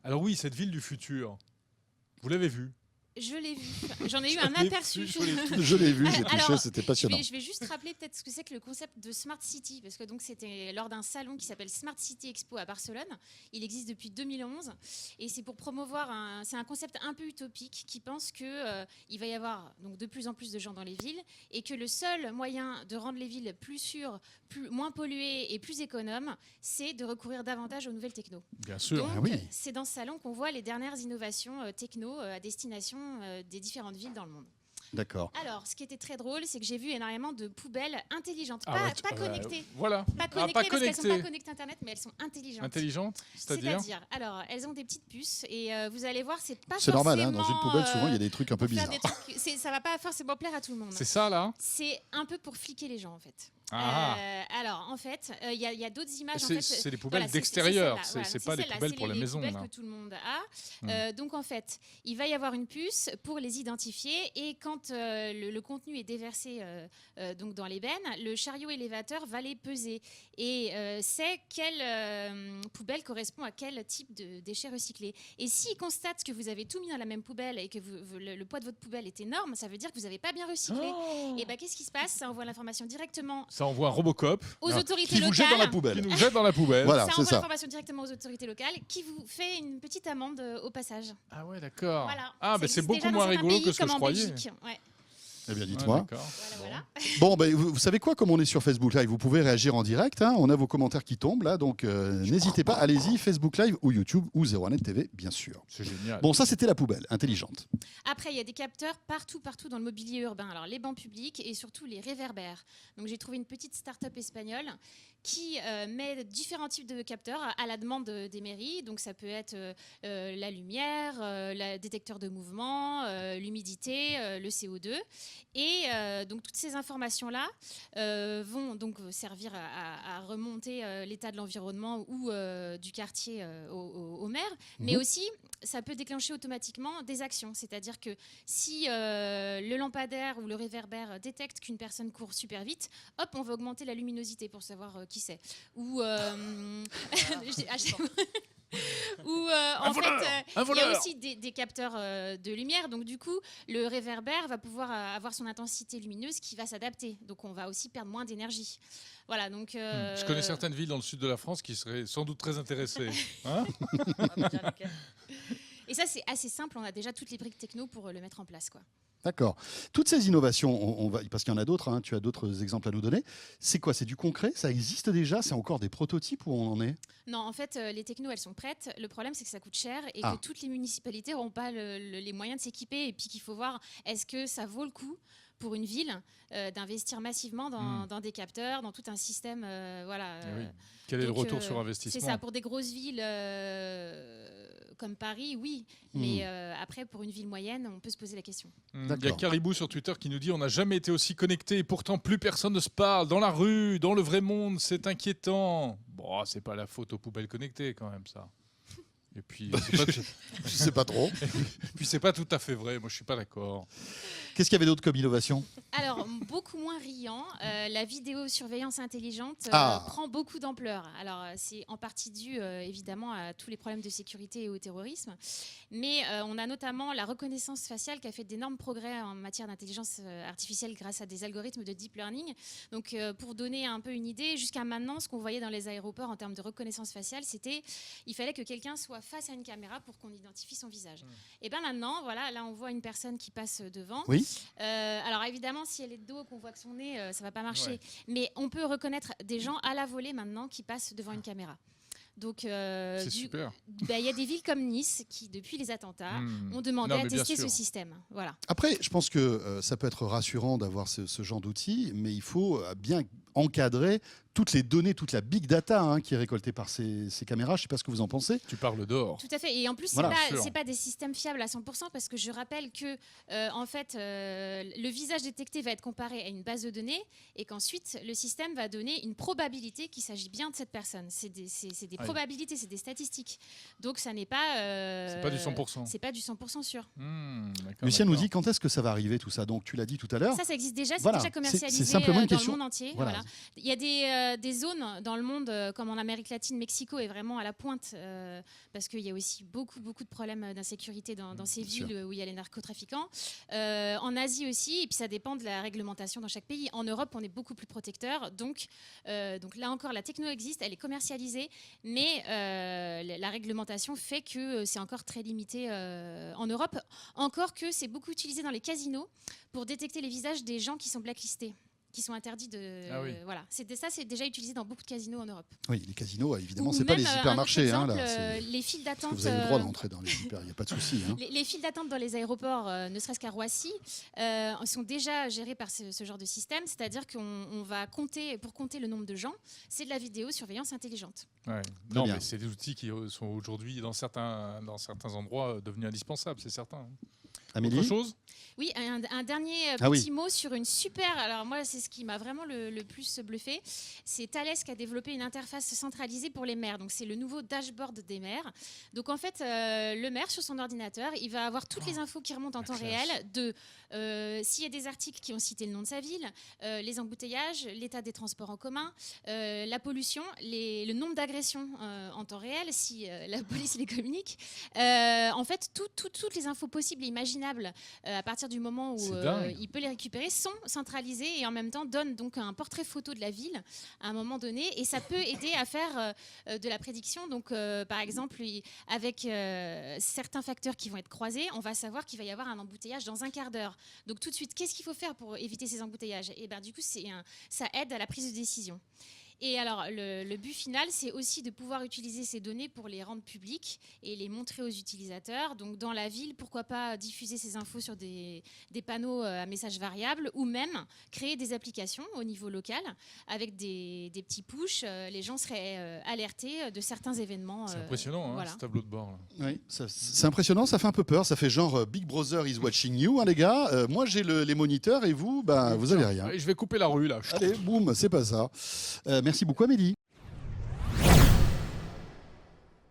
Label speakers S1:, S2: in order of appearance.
S1: Alors oui, cette ville du futur, vous l'avez vue?
S2: Je l'ai vu. J'en ai eu un aperçu.
S3: Je l'ai vu, j'ai touché,
S2: Alors,
S3: c'était passionnant.
S2: Je vais juste rappeler peut-être ce que c'est que le concept de Smart City, parce que donc c'était lors d'un salon qui s'appelle Smart City Expo à Barcelone. Il existe depuis 2011 et c'est pour promouvoir c'est un concept un peu utopique qui pense que il va y avoir donc de plus en plus de gens dans les villes et que le seul moyen de rendre les villes plus sûres, moins polluées et plus économes, c'est de recourir davantage aux nouvelles techno.
S1: Bien sûr.
S2: Donc,
S3: Ah oui.
S2: c'est dans ce salon qu'on voit les dernières innovations techno à destination des différentes villes dans le monde.
S3: D'accord.
S2: Alors, ce qui était très drôle, c'est que j'ai vu énormément de poubelles intelligentes,
S1: Ah
S2: pas connectées.
S1: Voilà.
S2: Pas connectées parce qu'elles ne sont pas connectées à Internet, mais elles sont intelligentes.
S1: Intelligentes, c'est-à-dire
S2: alors, elles ont des petites puces et vous allez voir, c'est pas
S3: C'est normal,
S2: forcément,
S3: dans une poubelle, souvent, il y a des trucs un peu
S2: pour faire
S3: bizarres.
S2: des trucs, ça va pas forcément plaire à tout le monde.
S1: C'est ça, là?
S2: C'est un peu pour fliquer les gens, en fait. Alors, en fait, il y a d'autres images.
S1: C'est les poubelles
S2: voilà,
S1: d'extérieur,
S2: c'est
S1: c'est pas les poubelles pour la maison.
S2: C'est les poubelles que tout le monde a. Donc, en fait, il va y avoir une puce pour les identifier et quand le contenu est déversé donc dans l'ébène, le chariot élévateur va les peser et sait quelle poubelle correspond à quel type de déchets recyclés. Et s'il constate que vous avez tout mis dans la même poubelle et que le poids de votre poubelle est énorme, ça veut dire que vous n'avez pas bien recyclé. Et qu'est-ce qui se passe? Ça envoie l'information directement
S1: Ça envoie un Robocop
S2: aux autorités
S3: Qui vous jette dans la
S2: locales.
S3: poubelle.
S1: qui nous jette dans la poubelle.
S3: Voilà,
S2: Ça
S3: c'est
S2: envoie
S3: ça.
S2: l'information directement aux autorités locales qui vous fait une petite amende au passage.
S1: Ah ouais, d'accord.
S2: Voilà.
S1: Ah,
S2: Ça
S1: mais c'est
S2: existe
S1: beaucoup
S2: déjà dans
S1: moins
S2: certains
S1: rigolo
S2: pays,
S1: que ce que
S2: comme
S1: je
S2: en
S1: croyais.
S2: Belgique. Ouais.
S3: Eh bien,
S1: Ouais,
S3: dites-moi.
S1: d'accord.
S2: Voilà.
S3: Bon, vous savez quoi, comme on est sur Facebook Live, vous pouvez réagir en direct. On a vos commentaires qui tombent là, donc n'hésitez pas, allez-y, Facebook Live ou YouTube ou 01net TV, bien sûr.
S1: C'est génial.
S3: Bon, ça c'était la poubelle intelligente.
S2: Après, il y a des capteurs partout dans le mobilier urbain. Alors, les bancs publics et surtout les réverbères. Donc, j'ai trouvé une petite start-up espagnole qui met différents types de capteurs à la demande des mairies. Donc, ça peut être la lumière, le détecteur de mouvement, l'humidité, le CO2. Et donc, toutes ces informations-là vont donc servir à remonter l'état de l'environnement ou du quartier au maire. Mais aussi, ça peut déclencher automatiquement des actions. C'est-à-dire que si le lampadaire ou le réverbère détecte qu'une personne court super vite, hop, on va augmenter la luminosité pour savoir qui c'est. Ou en fait, il y a aussi des capteurs de lumière. Donc, du coup, le réverbère va pouvoir avoir son intensité lumineuse qui va s'adapter. Donc, on va aussi perdre moins d'énergie. Voilà, donc...
S1: Je connais certaines villes dans le sud de la France qui seraient sans doute très intéressées. Hein?
S2: Et ça, c'est assez simple. On a déjà toutes les briques techno pour le mettre en place, quoi.
S3: D'accord. Toutes ces innovations, parce qu'il y en a d'autres, tu as d'autres exemples à nous donner. C'est quoi? C'est du concret? Ça existe déjà? C'est encore des prototypes où on en est?
S2: Non, en fait, les technos, elles sont prêtes. Le problème, c'est que ça coûte cher et
S3: Ah.
S2: que toutes les municipalités n'auront pas les moyens de s'équiper. Et puis qu'il faut voir, est-ce que ça vaut le coup pour une ville d'investir massivement dans des capteurs, dans tout un système.
S1: Oui. Quel est le retour sur investissement?
S2: C'est ça, pour des grosses villes comme Paris, oui. Mais après, pour une ville moyenne, on peut se poser la question.
S1: Il y a Caribou sur Twitter qui nous dit: on n'a jamais été aussi connecté et pourtant plus personne ne se parle. Dans la rue, dans le vrai monde, c'est inquiétant. Bon, c'est pas la faute aux poubelles connectées quand même, ça. Et puis,
S3: je sais pas trop.
S1: Et puis c'est pas tout à fait vrai. Moi, je suis pas d'accord.
S3: Qu'est-ce qu'il y avait d'autre comme innovation?
S2: Alors, beaucoup moins riant, la vidéosurveillance intelligente prend beaucoup d'ampleur. Alors, c'est en partie dû, évidemment, à tous les problèmes de sécurité et au terrorisme. Mais on a notamment la reconnaissance faciale qui a fait d'énormes progrès en matière d'intelligence artificielle grâce à des algorithmes de deep learning. Donc, pour donner un peu une idée, jusqu'à maintenant, ce qu'on voyait dans les aéroports en termes de reconnaissance faciale, c'était il fallait que quelqu'un soit face à une caméra pour qu'on identifie son visage. Et bien maintenant, voilà, là, on voit une personne qui passe devant.
S3: Oui.
S2: Alors évidemment, si elle est de dos, qu'on voit que son nez, ça va pas marcher. Ouais. Mais on peut reconnaître des gens à la volée maintenant qui passent devant une caméra. Donc,
S1: c'est super.
S2: Il y a des villes comme Nice qui, depuis les attentats, ont demandé à tester ce système. Voilà.
S3: Après, je pense que ça peut être rassurant d'avoir ce genre d'outils, mais il faut bien encadrer toutes les données, toute la big data qui est récoltée par ces caméras. Je ne sais pas ce que vous en pensez.
S1: Tu parles d'or.
S2: Tout à fait. Et en plus,
S3: voilà.
S2: c'est pas des systèmes fiables à 100% parce que je rappelle que en fait, le visage détecté va être comparé à une base de données et qu'ensuite, le système va donner une probabilité qu'il s'agit bien de cette personne. C'est des probabilités, c'est des statistiques. Donc, ça n'est pas...
S1: c'est pas du 100%.
S2: C'est pas du 100% sûr.
S3: Lucien nous dit quand est-ce que ça va arriver tout ça. Donc, tu l'as dit tout à l'heure.
S2: Ça existe déjà. C'est
S3: voilà.
S2: déjà commercialisé
S3: c'est simplement une
S2: dans
S3: question.
S2: le monde entier.
S3: Voilà.
S2: Voilà. Il y a des zones dans le monde, comme en Amérique latine, Mexico est vraiment à la pointe, parce qu'il y a aussi beaucoup de problèmes d'insécurité dans ces villes où il y a les narcotrafiquants. En Asie aussi, et puis ça dépend de la réglementation dans chaque pays. En Europe, on est beaucoup plus protecteur, donc là encore, la techno existe, elle est commercialisée, mais la réglementation fait que c'est encore très limité en Europe, encore que c'est beaucoup utilisé dans les casinos pour détecter les visages des gens qui sont blacklistés, qui sont interdits de...
S1: Ah oui.
S2: Voilà. C'est déjà utilisé dans beaucoup de casinos en Europe.
S3: Oui, les casinos, évidemment,
S2: Ou
S3: c'est pas les
S2: même,
S3: hypermarchés.
S2: un autre
S3: Là,
S2: exemple, les files
S3: parce que
S2: d'attente...
S3: vous avez le droit d'entrer dans les hyper, il n'y a pas de souci. Hein.
S2: Les files d'attente dans les aéroports, ne serait-ce qu'à Roissy, sont déjà gérées par ce genre de système, c'est-à-dire qu'on va compter, pour compter le nombre de gens, c'est de la vidéosurveillance intelligente.
S1: Ouais. Non, mais c'est des outils qui sont aujourd'hui, dans certains endroits, devenus indispensables, c'est certain.
S3: Amélie ?
S2: Autre chose ? Oui, un dernier petit mot sur une super... Alors moi, c'est ce qui m'a vraiment le plus bluffé. C'est Thales qui a développé une interface centralisée pour les maires. Donc c'est le nouveau dashboard des maires. Donc en fait, le maire, sur son ordinateur, il va avoir toutes les infos qui remontent en temps réel de s'il y a des articles qui ont cité le nom de sa ville, les embouteillages, l'état des transports en commun, la pollution, le nombre d'agressions en temps réel, si la police les communique. En fait, toutes les infos possibles et imaginables à partir du moment où il peut les récupérer sont centralisées et en même temps donnent donc un portrait photo de la ville à un moment donné, et ça peut aider à faire de la prédiction. Donc par exemple, avec certains facteurs qui vont être croisés, on va savoir qu'il va y avoir un embouteillage dans un quart d'heure. Donc tout de suite, qu'est-ce qu'il faut faire pour éviter ces embouteillages ? Et ben du coup, ça aide à la prise de décision. Et alors, le but final, c'est aussi de pouvoir utiliser ces données pour les rendre publiques et les montrer aux utilisateurs. Donc, dans la ville, pourquoi pas diffuser ces infos sur des panneaux à messages variables, ou même créer des applications au niveau local avec des petits pushs. Les gens seraient alertés de certains événements.
S1: C'est impressionnant, voilà. Ce tableau de bord. Là.
S3: Oui, c'est impressionnant, ça fait un peu peur. Ça fait genre Big Brother is watching you, hein, les gars. Moi, j'ai les moniteurs et vous, vous avez rien.
S1: Je vais couper la rue, là.
S3: Allez, boum, c'est pas ça. Merci beaucoup, Amélie.